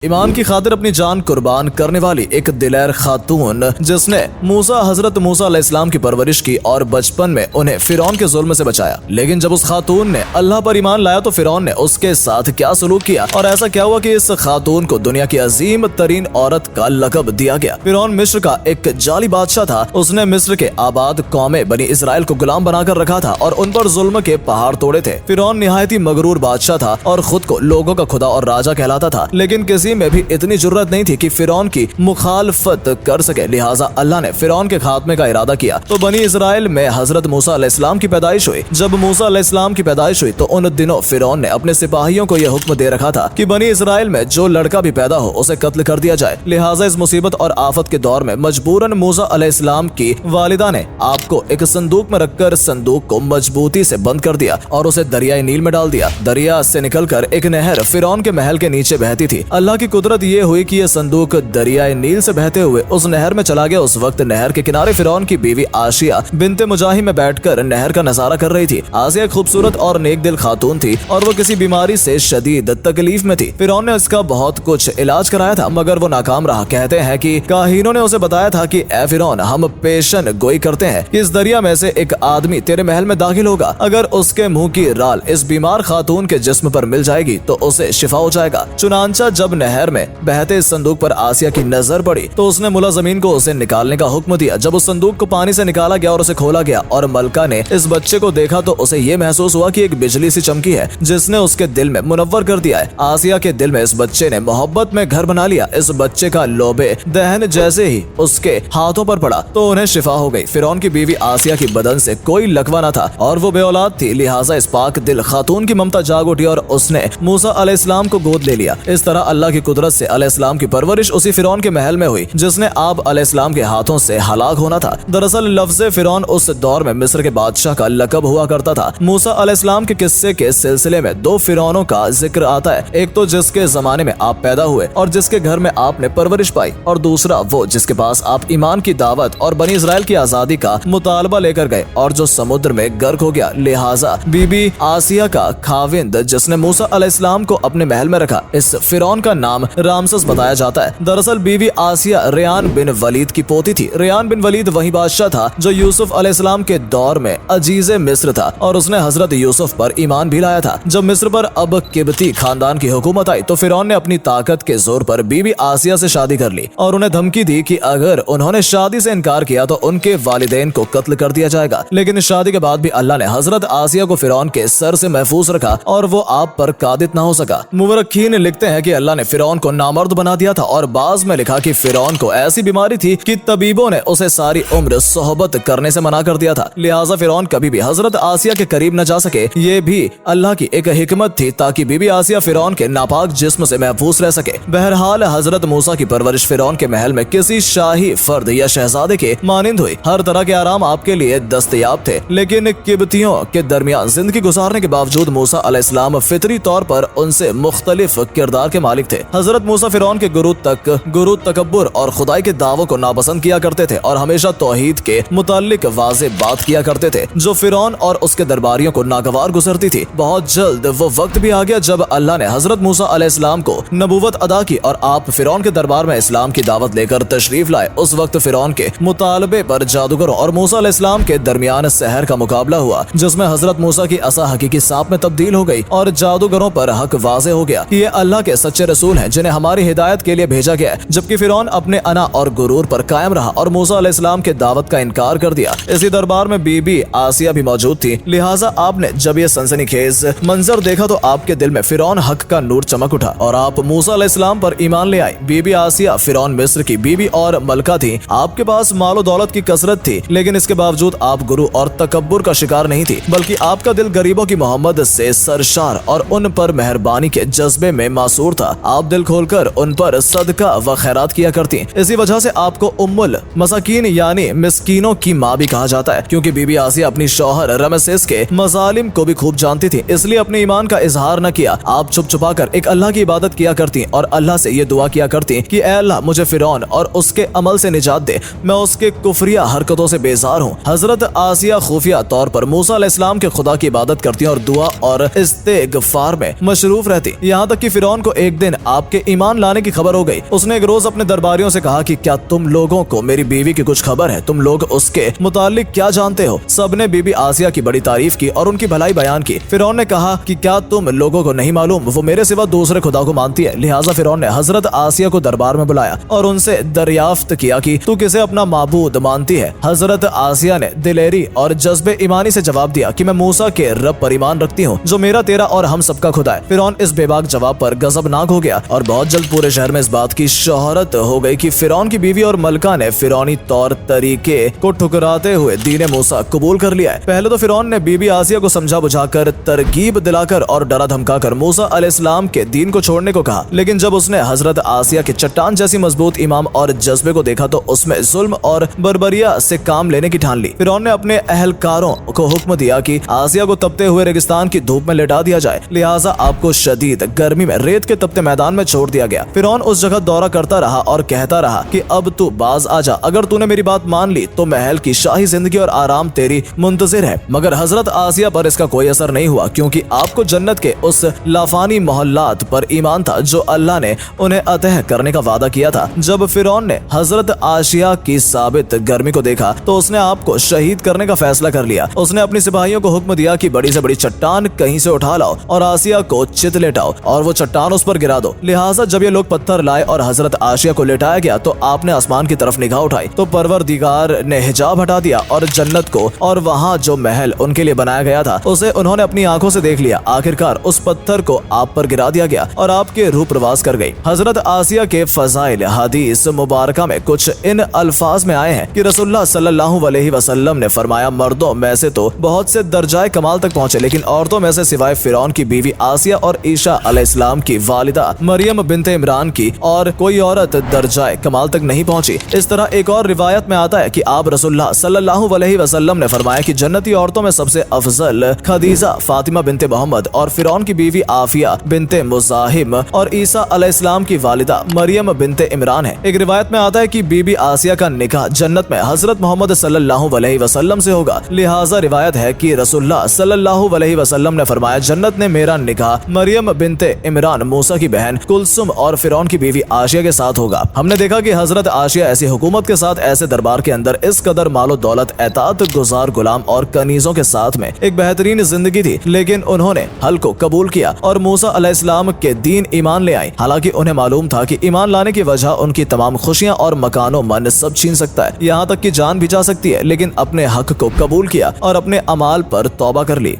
ईमान की खातिर अपनी जान कुर्बान करने वाली एक दिलेर खातून जिसने हजरत मूसा अलैहिस्सलाम की परवरिश की और बचपन में उन्हें फिरौन के जुल्म से बचाया। लेकिन जब उस खातून ने अल्लाह पर ईमान लाया तो फिरौन ने उसके साथ क्या सलूक किया और ऐसा क्या हुआ कि इस खातून को दुनिया की अजीम तरीन औरत का लकब दिया गया। फिरौन मिस्र का एक जाली बादशाह था। उसने मिस्र के आबाद कौमे बनी इसराइल को गुलाम बनाकर रखा था और उन पर जुल्म के पहाड़ तोड़े थे। फिरौन निहायती मगरूर बादशाह था और खुद को लोगों का खुदा और राजा कहलाता था, लेकिन किसी में भी इतनी जरूरत नहीं थी कि फिरौन की मुखालफत कर सके। लिहाजा अल्लाह ने फिरौन के खात्मे का इरादा किया तो बनी इसराइल में हजरत मूसा अलैहिस्सलाम की पैदाइश हुई। जब मूसा अलैहिस्सलाम की पैदाइश हुई तो उन दिनों फिरौन ने अपने सिपाहियों को यह हुक्म दे रखा था कि बनी इसराइल में जो लड़का भी पैदा हो उसे कत्ल कर दिया जाए। लिहाजा इस मुसीबत और आफत के दौर में मजबूरन मूसा अलैहिस्सलाम की वालिदा ने आपको एक संदूक में रखकर संदूक को मजबूती से बंद कर दिया और उसे दरियाए नील में डाल दिया। दरिया से निकलकर एक नहर फिरौन के महल के नीचे बहती थी। अल्लाह की कुदरत ये हुई कि यह संदूक दरियाए नील से बहते हुए उस नहर में चला गया। उस वक्त नहर के किनारे फिरौन की बीवी आशिया बिनते मुजाहिम में बैठकर नहर का नजारा कर रही थी। आसिया एक खूबसूरत और नेक दिल खातून थी और वो किसी बीमारी से शदीद तकलीफ में थी। फिरौन ने इसका बहुत कुछ इलाज कराया था मगर वो नाकाम रहा। कहते हैं कि काहीनों ने उसे बताया था कि ए फिरौन, हम पेशन गोई करते हैं कि इस दरिया में से एक आदमी तेरे महल में दाखिल होगा। अगर उसके मुंह की राल इस बीमार खातून के जिस्म पर मिल जाएगी तो उसे शिफा हो जाएगा। चुनांचा जब नहर में बहते इस संदूक पर आसिया की नजर पड़ी तो उसने मुलाजमीन को उसे निकालने का हुक्म दिया। जब उस संदूक को पानी से निकाला गया और उसे खोला गया और मलका ने इस बच्चे को देखा तो उसे ये महसूस हुआ कि एक बिजली सी चमकी है जिसने उसके दिल में मुनव्वर कर दिया है। आसिया के दिल में इस बच्चे ने मोहब्बत में घर बना लिया। इस बच्चे का लोबे दहन जैसे ही उसके हाथों पर पड़ा तो उन्हें शिफा हो गई। फिरौन की बीवी आसिया की बदन से कोई लकवा न था और वो बेऔलाद थी। लिहाजा इस पाक दिल खातून की ममता जाग उठी और उसने मूसा अलैहिस्सलाम को गोद ले लिया। इस तरह अल्लाह की कुदरत से अलैहिस्सलाम की परवरिश उसी फिरौन के महल में हुई जिसने आप अलैहिस्सलाम के हाथों से हलाक होना था। दरअसल लफ्ज़ फिरौन उस दौर में मिस्र के बादशाह का लकब हुआ करता था। मूसा अलैहिस्सलाम के किस्से के सिलसिले में दो फिरौनों का जिक्र आता है। एक तो जिसके जमाने में आप पैदा हुए और जिसके घर में आपने परवरिश पाई, और दूसरा वो जिसके पास आप ईमान की दावत और बनी इजराइल की आजादी का मुतालबा लेकर गए और जो समुद्र में गर्क हो गया। लिहाजा बीबी आसिया का खाविंद जिसने मूसा अलैहिस्सलाम को अपने महल में रखा, इस फिरौन का नाम रामसेस बताया जाता है। दरअसल बीवी आसिया रेयान बिन वलीद की पोती थी। रेयान बिन वलीद वही बादशाह था जो यूसुफ अलैहिस्सलाम के दौर में अजीज मिस्र था और उसने हजरत यूसुफ पर ईमान भी लाया था। जब मिस्र पर अब किब्ती खानदान की हुकूमत आई तो फिरौन ने अपनी ताकत के जोर पर बीवी आसिया से शादी कर ली और उन्हें धमकी दी कि अगर उन्होंने शादी से इनकार किया तो उनके वालिदैन को कत्ल कर दिया जाएगा। लेकिन इस शादी के बाद भी अल्लाह ने हजरत आसिया को फिरौन के सर से महफूज रखा और वो आप पर कादिर न हो सका। मुवर्रिखीन लिखते हैं कि अल्लाह ने फिरौन को नामर्द बना दिया था और बाज में लिखा कि फिरौन को ऐसी बीमारी थी कि तबीबों ने उसे सारी उम्र सोहबत करने से मना कर दिया था। लिहाजा फिरौन कभी भी हजरत आसिया के करीब न जा सके। ये भी अल्लाह की एक हिकमत थी ताकि बीबी आसिया फिरौन के नापाक जिस्म से महफूज रह सके। बहरहाल हजरत मूसा की परवरिश फिरौन के महल में किसी शाही फर्द या शहजादे के मानिंद हुई। हर तरह के आराम आपके लिए दस्तयाब थे, लेकिन किब्तियों के दरमियान जिंदगी गुजारने के बावजूद मूसा अलैहिस्सलाम फितरी तौर पर उनसे मुख्तलिफ किरदार के मालिक थे। हजरत मूसा फिरौन के गुरूर तकब्बुर और खुदाई के दावों को नापसंद किया करते थे और हमेशा तौहीद के मुताल्लिक वाज़ेह बात किया करते थे जो फिरौन और उसके दरबारियों को नागवार गुजरती थी। बहुत जल्द वो वक्त भी आ गया जब अल्लाह ने हजरत मूसा अलैहिस्सलाम को नबूवत अदा की और आप फिरौन के दरबार में इस्लाम की दावत लेकर तशरीफ लाए। उस वक्त फिरौन के मुतालबे पर जादूगरों और मूसा अलैहिस्सलाम के दरमियान सहर का मुकाबला हुआ जिसमें हजरत मूसा की असा हकीकी सांप में तब्दील हो गई और जादूगरों पर हक वाज़ेह हो गया कि ये अल्लाह के सच्चे रसूल हैं जिन्हें हमारी हिदायत के लिए भेजा गया है। जबकि फिरौन अपने अना और गुरूर पर कायम रहा और मूसा अलैहिस्सलाम के दावत का इनकार कर दिया। इसी दरबार में बीबी आसिया भी मौजूद थी। लिहाजा आपने जब ये सनसनीखेज मंजर देखा तो आपके दिल में फिरौन हक का नूर चमक उठा और आप मूसा अलैहिस्सलाम पर ईमान ले आए। बीबी आसिया फिरौन मिस्र की बीबी और मलका थी। आपके पास मालो दौलत की कसरत थी, लेकिन इसके बावजूद आप गुरु और तकब्बुर का शिकार नहीं थी, बल्कि आपका दिल गरीबों की मोहम्मद से सरशार और उन पर मेहरबानी के जज्बे में मासूर था। आप दिल खोलकर उन पर सदका व खैरात किया करती। इसी वजह से आपको उम्मुल मसाकीन यानी मिस्कीनों की माँ भी कहा जाता है, क्योंकि बीबी आसिया अपनी शौहर रमसेस के मजालिम को भी खूब जानती थी, इसलिए अपने ईमान का इजहार न किया। आप छुप छुपा कर एक अल्लाह की इबादत किया करती और अल्लाह से ये दुआ किया करती कि ए अल्लाह, मुझे फिरौन और उसके अमल से निजात दे, मैं उसके कुफरिया हरकतों से बेजार हूँ। हजरत आसिया खुफिया तौर पर मूसा अलैहिस्सलाम के खुदा की इबादत करती और दुआ और इस्तिगफार में मशरूफ रहती। यहाँ तक कि फिरौन को एक दिन आपके ईमान लाने की खबर हो गई। उसने एक रोज अपने दरबारियों से कहा कि क्या तुम लोगों को मेरी बीवी की कुछ खबर है, तुम लोग उसके मुतालिक क्या जानते हो। सबने बीबी आसिया की बड़ी तारीफ की और उनकी भलाई बयान की। फिरौन ने कहा कि क्या तुम लोगों को नहीं मालूम वो मेरे सिवा दूसरे खुदा को मानती है। लिहाजा फिरौन ने हजरत आसिया को दरबार में बुलाया और उनसे दरियाफ्त किया कि तू किसे अपना माबूद मानती है। हजरत आसिया ने दिलेरी और जज्बे ईमानी से जवाब दिया कि मैं मूसा के रब पर ईमान रखती हूँ जो मेरा तेरा और हम सबका खुदा है। फिरौन इस बेबाक जवाब पर गजबनाक हो गया और बहुत जल्द पूरे शहर में इस बात की शोहरत हो गई कि फिरौन की बीवी और मलका ने फिरौनी तौर तरीके को ठुकराते हुए दीन मूसा कबूल कर लिया है। पहले तो फिरौन ने बीबी आसिया को समझा बुझाकर, तरगीब दिलाकर और डरा धमकाकर मूसा अलैहिस्सलाम के दीन को छोड़ने को कहा, लेकिन जब उसने हजरत आसिया के चट्टान जैसी मजबूत ईमान और जज्बे को देखा तो उसमें जुल्म और बर्बरिया से काम लेने की ठान ली। फिरौन ने अपने अहलकारों को हुक्म दिया कि आसिया को तपते हुए रेगिस्तान की धूप में लेटा दिया जाए, लिहाजा आपको शदीद गर्मी में रेत के तपते मैदान में छोड़ दिया गया। फिरौन उस जगह दौरा करता रहा और कहता रहा कि अब तू बाज आ जा, अगर तूने मेरी बात मान ली तो महल की शाही जिंदगी और आराम तेरी मुंतजिर है। मगर हजरत आसिया पर इसका कोई असर नहीं हुआ, क्योंकि आपको जन्नत के उस लाफानी मोहल्लात पर ईमान था जो अल्लाह ने उन्हें अतः करने का वादा किया था। जब फिरौन ने हजरत आसिया की साबित गर्मी को देखा तो उसने आपको शहीद करने का फैसला कर लिया। उसने अपने सिपाहियों को हुक्म दिया कि बड़ी से बड़ी चट्टान कहीं से उठा लाओ और आसिया को चित लेटाओ और वो चट्टान उस पर गिरा दो। लिहाजा जब ये लोग पत्थर लाए और हजरत आसिया को लेटाया गया तो आपने आसमान की तरफ निगाह उठाई तो परवरदिगार ने हिजाब हटा दिया और जन्नत को और वहाँ जो महल उनके लिए बनाया गया था उसे उन्होंने अपनी आंखों से देख लिया। आखिरकार उस पत्थर को आप पर गिरा दिया गया और आपके रूह प्रवास कर गई। हजरत आसिया के फजाइल हदीस मुबारका में कुछ इन अल्फाज में आए हैं कि रसूलुल्लाह सल्लल्लाहु अलैहि वसल्लम ने फरमाया, मर्दों में से तो बहुत से दर्जाए कमाल तक पहुंचे, लेकिन औरतों में से सिवाय फिरौन की बीवी आसिया और ईशा अलैहिस्सलाम की वालिदा मरियम बिन्ते इमरान की और कोई औरत दर्जाए कमाल तक नहीं पहुंची। इस तरह एक और रिवायत में आता है कि आप रसूलुल्लाह सल्लल्लाहु अलैहि वसल्लम ने फरमाया कि जन्नती औरतों में सबसे अफजल खदीजा फातिमा बिन्ते मोहम्मद और फिरौन की बीवी आफिया बिन्ते मुजाहिम और ईसा अलैहिस्सलाम की वालिदा मरियम बिन्ते इमरान है। एक रिवायत में आता है कि बीबी आसिया का निकाह जन्नत में हजरत मोहम्मद सल्लल्लाहु अलैहि वसल्लम से होगा। लिहाजा रिवायत है कि रसूलुल्लाह सल्लल्लाहु अलैहि वसल्लम ने फरमाया, जन्नत ने मेरा निकाह मरियम बिन्ते इमरान मूसा की बहन कुलसुम और फिरौन की बीवी आसिया के साथ होगा। हमने देखा कि हजरत आसिया ऐसी हुकूमत के साथ ऐसे दरबार के अंदर इस कदर मालो दौलत, एतात गुजार गुलाम और कनीजों के साथ में एक बेहतरीन जिंदगी थी, लेकिन उन्होंने हल को कबूल किया और मूसा अलैहिस्सलाम के दीन ईमान ले आई। हालांकि उन्हें मालूम था कि ईमान लाने की वजह उनकी तमाम खुशियां और मकानो मन सब छीन सकता है, यहाँ तक कि जान भी जा सकती है, लेकिन अपने हक को कबूल किया और अपने अमाल पर तौबा कर ली।